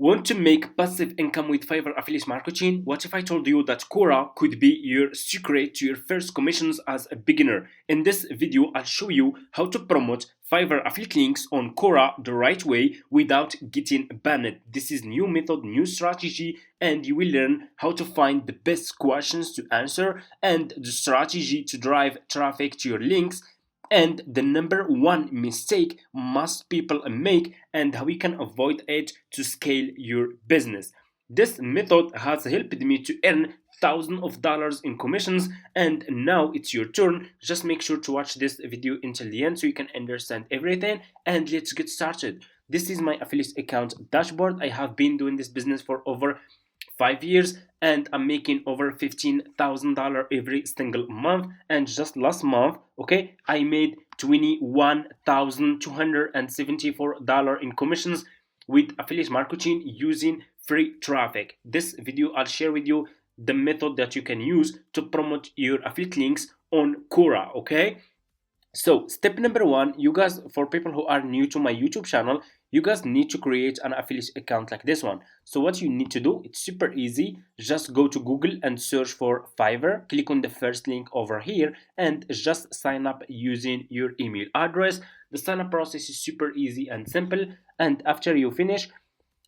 Want to make passive income with Fiverr affiliate marketing? What if I told you that Quora could be your secret to your first commissions as a beginner? In this video, I'll show you how to promote Fiverr affiliate links on Quora the right way without getting banned. This is new method, new strategy, and you will learn how to find the best questions to answer and the strategy to drive traffic to your links and the number one mistake most people make and how you can avoid it to scale your business. This method has helped me to earn thousands of dollars in commissions, and now it's your turn. Just make sure to watch this video until the end so you can understand everything, and let's get started. This is my affiliate account dashboard. I have been doing this business for over 5 years and I'm making over $15,000 every single month. And just last month, okay, I made $21,274 in commissions with affiliate marketing using free traffic. This video I'll share with you the method that you can use to promote your affiliate links on Quora, okay? So step number one, you guys, for people who are new to my YouTube channel, you guys need to create an affiliate account like this one. So what you need to do, it's super easy. Just go to Google and search for Fiverr. Click on the first link over here and just sign up using your email address. The sign up process is super easy and simple. And after you finish,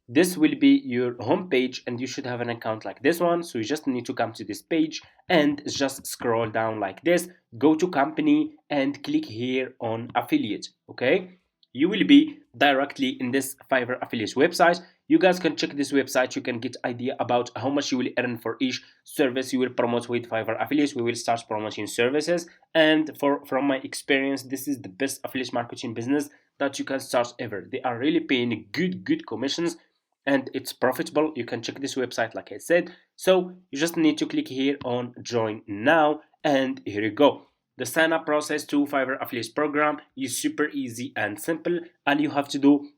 this will be your home page and you should have an account like this one. So you just need to come to this page and just scroll down like this, go to company and click here on affiliate. Okay, you will be directly in this Fiverr affiliate website. You guys can check this website. You can get idea about how much you will earn for each service you will promote with Fiverr affiliates. We will start promoting services, and from my experience, this is the best affiliate marketing business that you can start ever. They are really paying good commissions and it's profitable. You can check this website like I said. So you just need to click here on join now, and here you go. The sign up process to Fiverr affiliate program is super easy and simple. All you have to do,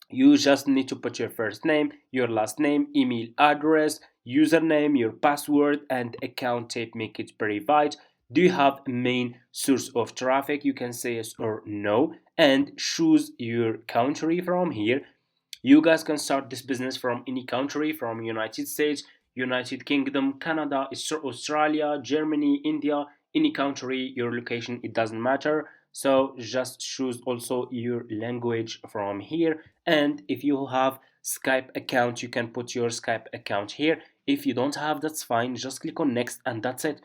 you just need to put your first name, your last name, email address, username, your password, and account type. Make it private. Do you have a main source of traffic? You can say yes or no, and choose your country from here. You guys can start this business from any country, from United States, United Kingdom, Canada, Australia, Germany, India, any country, your location, it doesn't matter. So just choose also your language from here. And if you have Skype account, you can put your Skype account here. If you don't have, that's fine. Just click on next and that's it.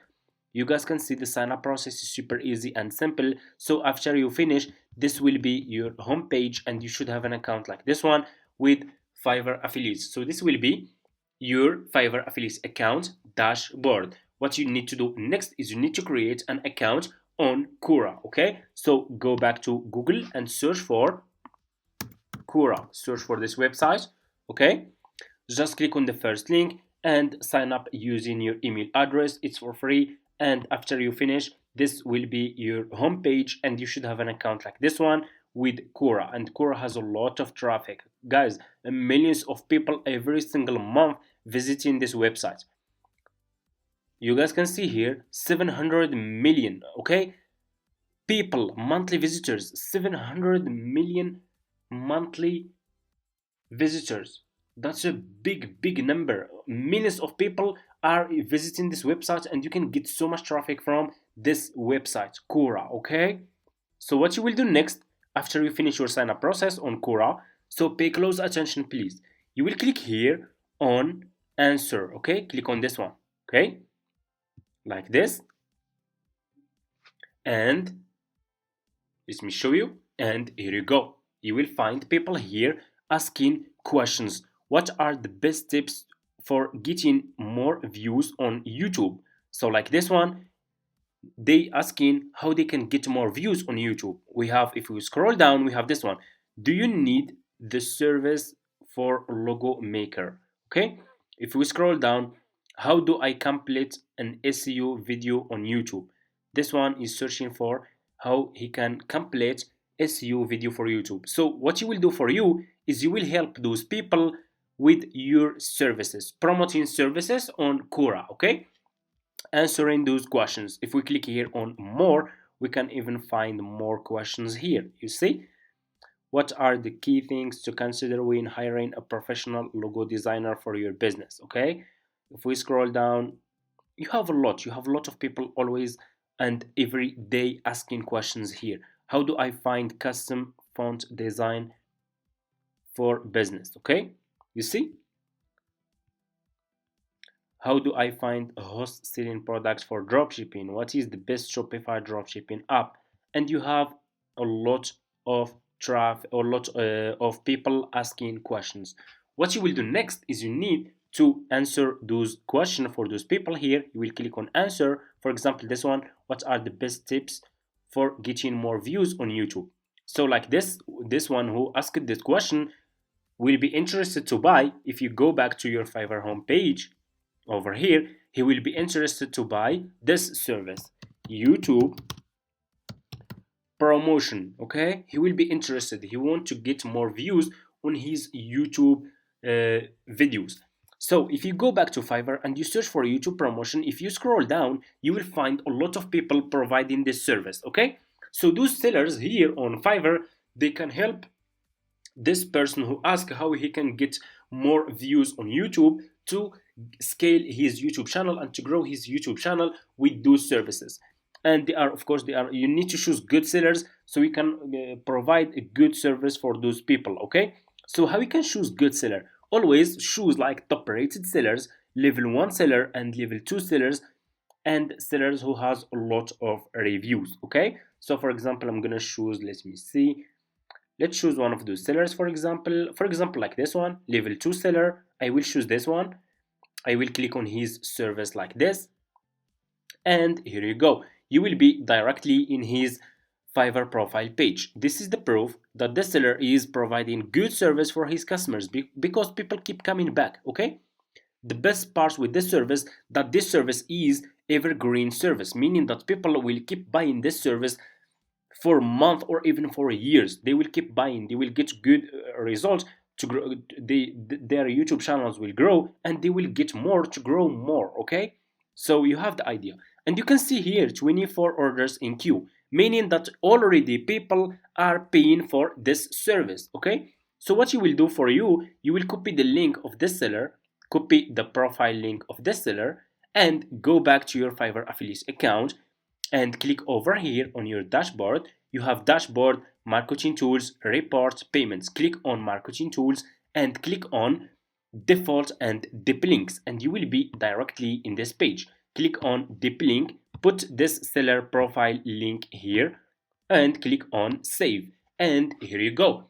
You guys can see the sign up process is super easy and simple. So after you finish, this will be your home page and you should have an account like this one with Fiverr affiliates. So this will be your Fiverr affiliates account dashboard. What you need to do next is you need to create an account on Quora. Okay, so go back to Google and search for Quora. Search for this website. Okay, just click on the first link and sign up using your email address. It's for free. And after you finish, this will be your home page and you should have an account like this one with Quora. And Quora has a lot of traffic, guys, millions of people every single month visiting this website. You guys can see here 700 million, okay, people, monthly visitors, 700 million monthly visitors. That's a big number. Millions of people are visiting this website and you can get so much traffic from this website, Quora. Okay, so what you will do next after you finish your sign up process on Quora, so pay close attention please. You will click here on answer. Okay, click on this one. Okay, like this, and let me show you, and here you go. You will find people here asking questions. What are the best tips for getting more views on YouTube? So like this one, they asking how they can get more views on YouTube. We have, if we scroll down, we have this one. Do you need the service for logo maker? Okay, if we scroll down, how do I complete an SEO video on YouTube? This one is searching for how he can complete SEO video for YouTube. So what you will do for you is you will help those people with your services, promoting services on Quora. Okay, answering those questions. If we click here on more, we can even find more questions here. You see, what are the key things to consider when hiring a professional logo designer for your business? Okay, if we scroll down, you have a lot of people always and every day asking questions here. How do I find custom font design for business? Okay, you see, how do I find a host selling products for dropshipping? What is the best Shopify dropshipping app? And you have a lot of traffic, a lot of people asking questions. What you will do next is you need to answer those questions for those people here. You will click on answer. For example, this one, what are the best tips for getting more views on YouTube? So like this one who asked this question will be interested to buy. If you go back to your Fiverr homepage, over here, he will be interested to buy this service, YouTube promotion. Okay, he will be interested, he want to get more views on his YouTube videos. So if you go back to Fiverr and you search for YouTube promotion, if you scroll down, you will find a lot of people providing this service. Okay, so those sellers here on Fiverr, they can help this person who asks how he can get more views on YouTube to scale his YouTube channel and to grow his YouTube channel with those services. And they are, of course, you need to choose good sellers so you can provide a good service for those people. Okay, so how you can choose good seller? Always choose like top rated sellers, level 1 seller and level 2 sellers, and sellers who has a lot of reviews. Okay, so for example, I'm gonna choose, let me see, let's choose one of those sellers. For example, like this one, level 2 seller. I will choose this one. I will click on his service like this, and here you go, you will be directly in his Fiverr profile page. This is the proof that the seller is providing good service for his customers because people keep coming back. Okay, the best part with this service, that this service is evergreen service, meaning that people will keep buying this service for a month or even for years. They will keep buying, they will get good results to grow. Their YouTube channels will grow and they will get more to grow more. Okay, so you have the idea, and you can see here 24 orders in queue, meaning that already people are paying for this service. Okay, so what you will do for you will copy the link of this seller, copy the profile link of this seller, and go back to your Fiverr affiliate account and click over here on your dashboard. You have dashboard, marketing tools, report, payments. Click on marketing tools and click on default and deep links, and you will be directly in this page. Click on deep link, put this seller profile link here and click on save, and here you go,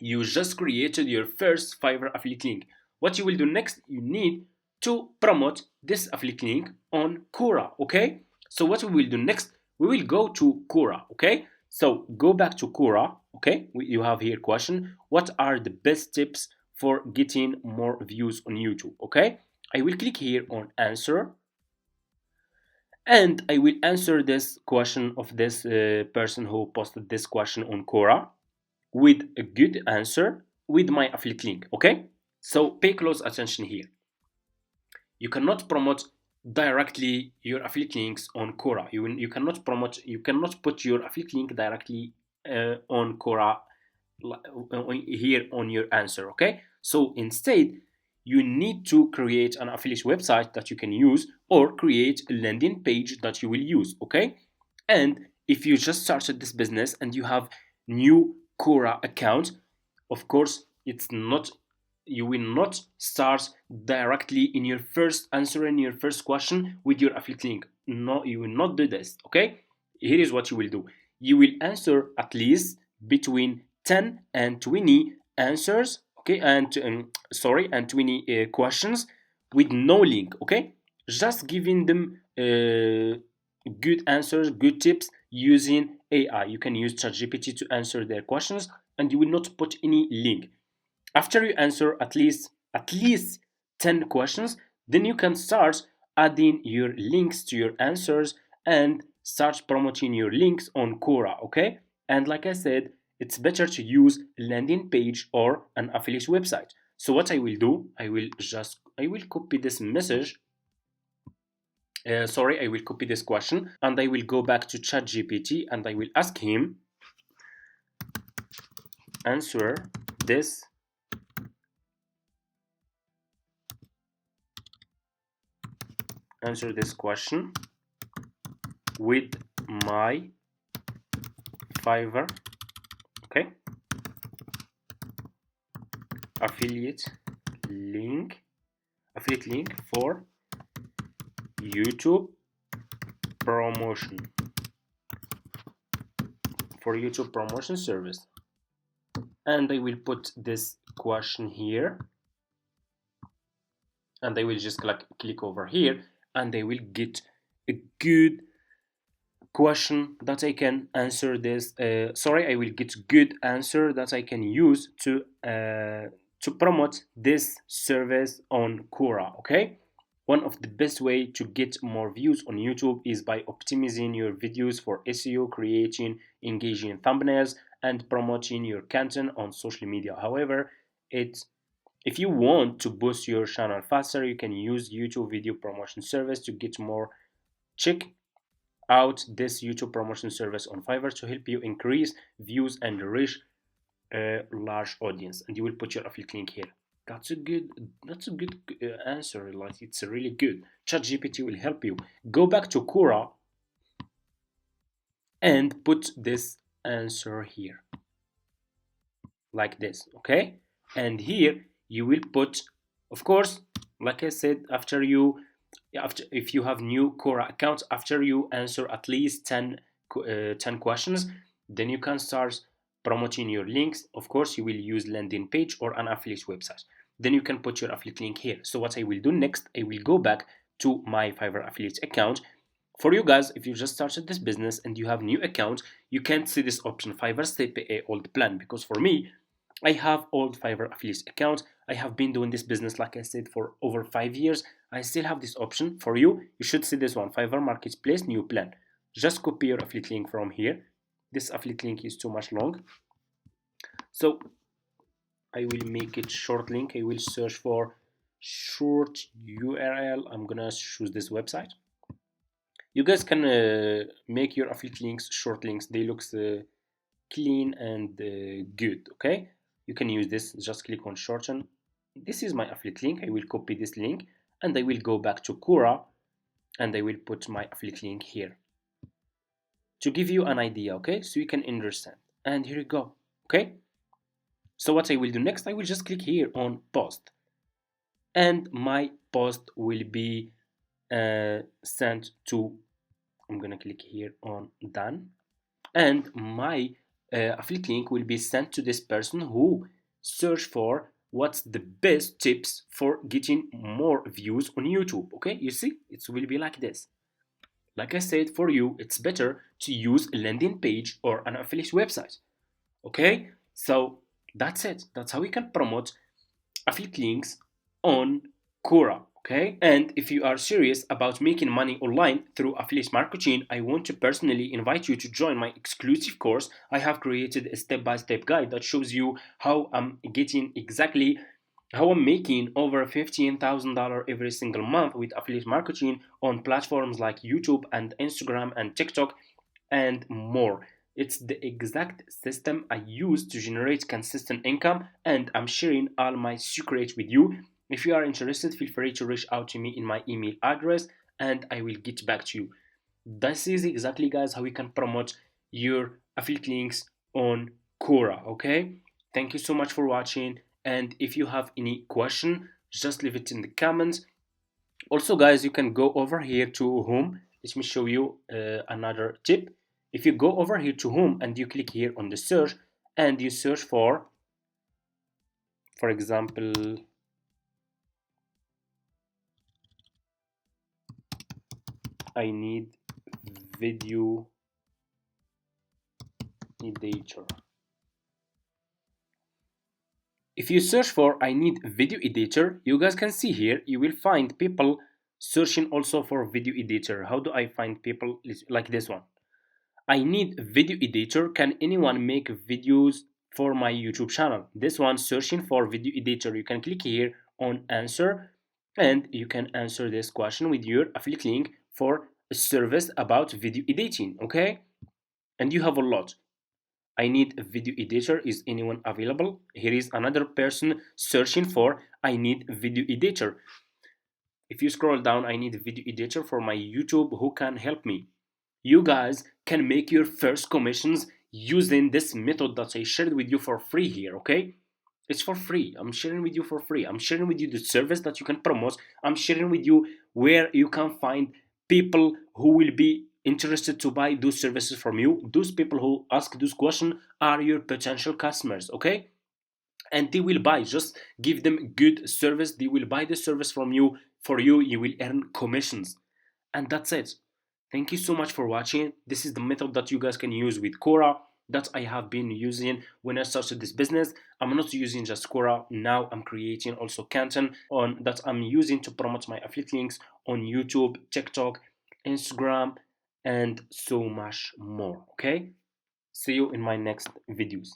you just created your first Fiverr affiliate link. What you will do next, you need to promote this affiliate link on Quora. Okay, so what we will do next, we will go to Quora. Okay, so go back to Quora. Okay, you have here question, what are the best tips for getting more views on YouTube? Okay, I will click here on answer, and I will answer this question of this person who posted this question on Quora with a good answer with my affiliate link. Okay, so pay close attention here. You cannot promote directly your affiliate links on Quora. You cannot put your affiliate link directly on Quora here on your answer. Okay, so instead you need to create an affiliate website that you can use or create a landing page that you will use. Okay, and if you just started this business and you have new Quora account, of course it's not, you will not start directly in your first answering your first question with your affiliate link. No, you will not do this. Okay, here is what you will do, you will answer at least between 10 and 20 answers. Okay, and and 20 questions with no link. Okay, just giving them good answers, good tips using AI. You can use ChatGPT to answer their questions, and you will not put any link. After you answer at least 10 questions, then you can start adding your links to your answers and start promoting your links on Quora. Okay, and like I said, it's better to use a landing page or an affiliate website. So what I will do, I will copy this message. I will copy this question and I will go back to ChatGPT and I will ask him, answer this question with my Fiverr, okay, affiliate link for YouTube promotion service. And I will put this question here, and I will just click over here, and I will get a good question that I can answer this. I will get good answer that I can use to promote this service on Quora. Okay, one of the best way to get more views on YouTube is by optimizing your videos for SEO, creating engaging thumbnails, and promoting your content on social media. However, if you want to boost your channel faster, you can use YouTube video promotion service to get more. Check out this YouTube promotion service on Fiverr to help you increase views and reach a large audience. And you will put your affiliate link here. That's a good answer. Like, it's really good. ChatGPT will help you. Go back to Quora and put this answer here, like this, okay? And here you will put, of course, like I said, if you have new Quora accounts, after you answer at least 10 questions, then you can start promoting your links. Of course, you will use landing page or an affiliate website. Then you can put your affiliate link here. So what I will do next, I will go back to my Fiverr affiliate account. For you guys, if you just started this business and you have new account, you can't see this option Fiverr Step A old plan, because for me, I have old Fiverr affiliate account. I have been doing this business, like I said, for over 5 years. I still have this option. For you, you should see this one, Fiverr Marketplace new plan. Just copy your affiliate link from here. This affiliate link is too much long, so I will make it short link. I will search for short URL. I'm gonna choose this website. You guys can make your affiliate links short links. They look clean and good, okay? You can use this. Just click on shorten. This is my affiliate link. I will copy this link and I will go back to Quora and I will put my affiliate link here to give you an idea, okay? So you can understand. And here you go, okay? So what I will do next, I will just click here on post, and my post will be sent to, I'm gonna click here on done, and my affiliate link will be sent to this person who search for what's the best tips for getting more views on YouTube. Okay, you see, it will be like this. Like I said, for you, it's better to use a landing page or an affiliate website. Okay, so that's it. That's how we can promote affiliate links on Quora. Okay, and if you are serious about making money online through affiliate marketing, I want to personally invite you to join my exclusive course. I have created a step-by-step guide that shows you how I'm making over $15,000 every single month with affiliate marketing on platforms like YouTube and Instagram and TikTok and more. It's the exact system I use to generate consistent income, and I'm sharing all my secrets with you. If you are interested, feel free to reach out to me in my email address and I will get back to you. This is exactly, guys, how we can promote your affiliate links on Quora, okay? Thank you so much for watching, and if you have any question, just leave it in the comments. Also, guys, you can go over here to home. Let me show you another tip. If you go over here to home and you click here on the search and you search for example, I need video editor. If you search for I need video editor, you guys can see here, you will find people searching also for video editor. How do I find people like this one? I need video editor. Can anyone make videos for my YouTube channel? This one searching for video editor. You can click here on answer and you can answer this question with your affiliate link for a service about video editing, okay? And you have a lot. I need a video editor. Is anyone available? Here is another person searching for I need a video editor. If you scroll down, I need a video editor for my YouTube. Who can help me? You guys can make your first commissions using this method that I shared with you for free here, okay? It's for free. I'm sharing with you for free. I'm sharing with you the service that you can promote. I'm sharing with you where you can find people who will be interested to buy those services from you. Those people who ask those questions are your potential customers, okay? And they will buy. Just give them good service. They will buy the service from you. For you, you will earn commissions. And that's it. Thank you so much for watching. This is the method that you guys can use with Quora that I have been using when I started this business. I'm not using just Quora. Now I'm creating also content on that I'm using to promote my affiliate links on YouTube, TikTok, Instagram, and so much more. Okay? See you in my next videos.